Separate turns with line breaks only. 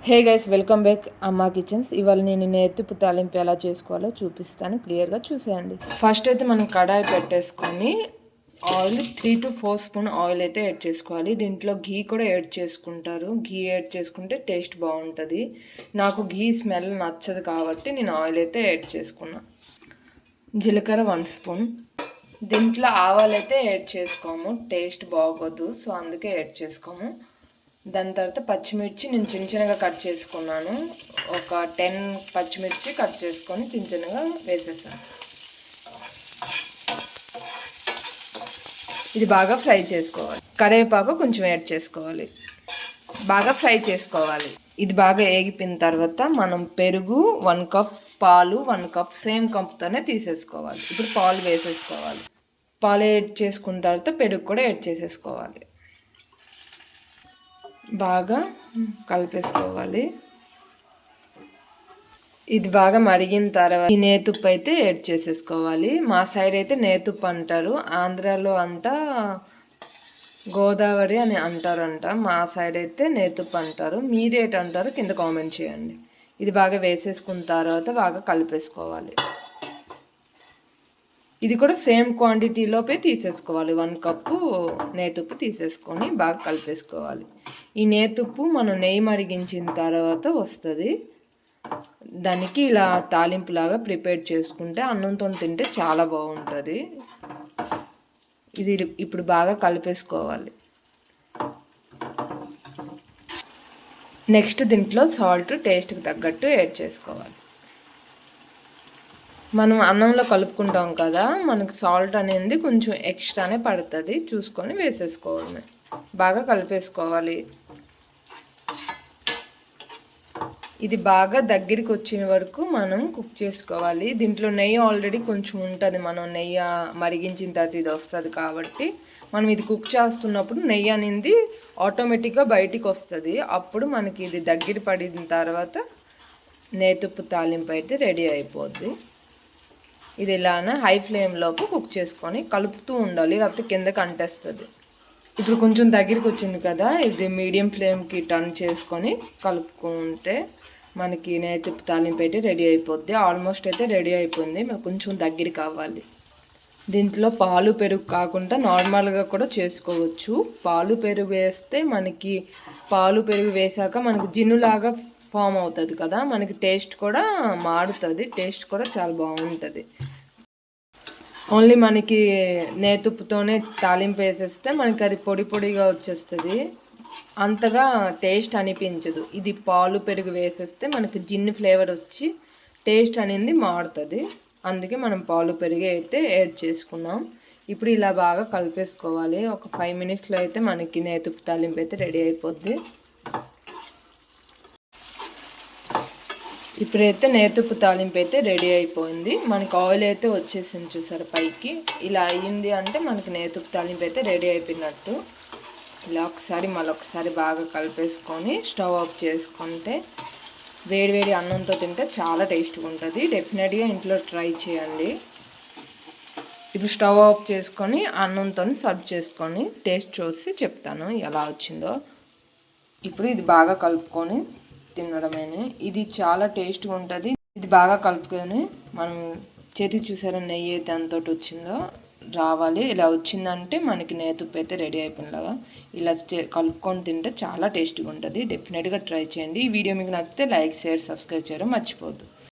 Hey guys, welcome back అమ్మా kitchens. ఇవాళ నేను నేతిపు తాలింపు ఎలా చేసుకోవాలో చూపిస్తాను, క్లియర్గా చూసేయండి. ఫస్ట్ అయితే మనం కడాయి పెట్టేసుకొని ఆయిల్ 3 to 4 స్పూన్ ఆయిల్ అయితే యాడ్ చేసుకోవాలి. దీంట్లో ఘీ కూడా యాడ్ చేసుకుంటారు. ఘీ యాడ్ చేసుకుంటే టేస్ట్ బాగుంటుంది. నాకు ఘీ స్మెల్ నచ్చదు కాబట్టి నేను ఆయిల్ అయితే యాడ్ చేసుకున్నా. జీలకర్ర 1 స్పూన్. దీంట్లో ఆవాలు అయితే యాడ్ చేసుకోము, టేస్ట్ బాగోదు, సో అందుకే యాడ్ చేసుకోము. దాని తర్వాత పచ్చిమిర్చి నేను చిన్న చిన్నగా కట్ చేసుకున్నాను. ఒక 10 పచ్చిమిర్చి కట్ చేసుకొని చిన్న చిన్నగా వేసేసాను. ఇది బాగా ఫ్రై చేసుకోవాలి. కరివేపాకు కొంచెం యాడ్ చేసుకోవాలి, బాగా ఫ్రై చేసుకోవాలి. ఇది బాగా ఏగిపోయిన తర్వాత మనం పెరుగు 1 కప్, పాలు 1 కప్ సేమ్ కప్తోనే తీసేసుకోవాలి. ఇప్పుడు పాలు వేసేసుకోవాలి. పాలు యాడ్ చేసుకున్న తర్వాత పెరుగు కూడా యాడ్ చేసేసుకోవాలి. బాగా కలిపేసుకోవాలి. ఇది బాగా మరిగిన తర్వాత ఈ నేతుప్పు అయితే యాడ్ చేసేసుకోవాలి. మా సైడ్ అయితే నేతుప్పు అంటారు, ఆంధ్రాలో అంట గోదావరి అని అంటారంట. మా సైడ్ అయితే నేతుప్పు అంటారు. మీరేట్ అంటారు కింద కామెంట్ చేయండి. ఇది బాగా వేసేసుకున్న తర్వాత బాగా కలిపేసుకోవాలి. ఇది కూడా సేమ్ క్వాంటిటీలోపే తీసేసుకోవాలి. 1 కప్పు నేతుప్పు తీసేసుకొని బాగా కలిపేసుకోవాలి. ఈ నేతుప్పు మనం నెయ్యి మరిగించిన తర్వాత వస్తుంది. దానికి ఇలా తాలింపులాగా ప్రిపేర్ చేసుకుంటే అన్నంతో తింటే చాలా బాగుంటుంది. ఇది ఇప్పుడు బాగా కలిపేసుకోవాలి. నెక్స్ట్ దీంట్లో సాల్ట్ టేస్ట్కి తగ్గట్టు యాడ్ చేసుకోవాలి. మనం అన్నంలో కలుపుకుంటాం కదా, మనకి సాల్ట్ అనేది కొంచెం ఎక్స్ట్రానే పడుతుంది, చూసుకొని వేసేసుకోవడమే. బాగా కలిపేసుకోవాలి. ఇది బాగా దగ్గరికి వచ్చిన వరకు మనం కుక్ చేసుకోవాలి. దీంట్లో నెయ్యి ఆల్రెడీ కొంచెం ఉంటుంది, మనం నెయ్యి మరిగించిన తర్వాత ఇది వస్తుంది కాబట్టి మనం ఇది కుక్ చేస్తున్నప్పుడు నెయ్యి అనేది ఆటోమేటిక్గా బయటికి వస్తుంది. అప్పుడు మనకి ఇది దగ్గర పడిన తర్వాత నేతుప్పు తాలింపు అయితే రెడీ అయిపోద్ది. ఇది ఇలానే హై ఫ్లేమ్లోపు కుక్ చేసుకొని కలుపుతూ ఉండాలి, లేకపోతే కిందకి అంటేస్తుంది. ఇప్పుడు కొంచెం దగ్గరికి వచ్చింది కదా, ఇది మీడియం ఫ్లేమ్కి టర్న్ చేసుకొని కలుపుకుంటే మనకి నేతిప్పు తాలింపు అయితే రెడీ అయిపోద్ది. ఆల్మోస్ట్ అయితే రెడీ అయిపోయింది, మనకు కొంచెం దగ్గర కావాలి. దీంట్లో పాలు పెరుగు కాకుండా నార్మల్గా కూడా చేసుకోవచ్చు. పాలు పెరుగు వేస్తే మనకి పాలు పెరుగు వేసాక మనకి జిన్నులాగా ఫామ్ అవుతుంది కదా, మనకి టేస్ట్ కూడా మారుతుంది, టేస్ట్ కూడా చాలా బాగుంటుంది. ఓన్లీ మనకి నేతుప్పుతోనే తాలింపు వేసేస్తే మనకి అది పొడి పొడిగా వచ్చేస్తుంది, అంతగా టేస్ట్ అనిపించదు. ఇది పాలు పెరుగు వేసేస్తే మనకి జిన్ను ఫ్లేవర్ వచ్చి టేస్ట్ అనేది మారుతుంది. అందుకే మనం పాలు పెరుగు అయితే యాడ్ చేసుకున్నాం. ఇప్పుడు ఇలా బాగా కలిపేసుకోవాలి. ఒక 5 minutesలో అయితే మనకి నేతుప్పు తాలింపు అయితే రెడీ అయిపోద్ది. ఇప్పుడైతే నేతుప్పు తాలింపు అయితే రెడీ అయిపోయింది. మనకి ఆయిల్ అయితే వచ్చేసింది చూసారు పైకి. ఇలా అయ్యింది అంటే మనకి నేతుప్పు తాలింపు అయితే రెడీ అయిపోయినట్టు. ఇలా మళ్ళొకసారి బాగా కలిపేసుకొని స్టవ్ ఆఫ్ చేసుకుంటే వేడివేడి అన్నంతో తింటే చాలా టేస్ట్గా ఉంటుంది. డెఫినెట్గా ఇంట్లో ట్రై చేయండి. ఇప్పుడు స్టవ్ ఆఫ్ చేసుకొని అన్నంతో సర్వ్ చేసుకొని టేస్ట్ చూసి చెప్తాను ఎలా వచ్చిందో. ఇప్పుడు ఇది బాగా కలుపుకొని తినడమేనే, ఇది చాలా టేస్ట్గా ఉంటుంది. ఇది బాగా కలుపుకొని మనం చేతికి చూసారా నెయ్యి అయితే ఎంతటి వచ్చిందో రావాలి. ఇలా వచ్చిందంటే మనకి నేతుప్పు అయితే రెడీ అయిపోయినలాగా. ఇలా కలుపుకొని తింటే చాలా టేస్ట్గా ఉంటుంది. డెఫినెట్గా ట్రై చేయండి. ఈ వీడియో మీకు నచ్చితే లైక్, షేర్, సబ్స్క్రైబ్ చేయడం మర్చిపోద్దు.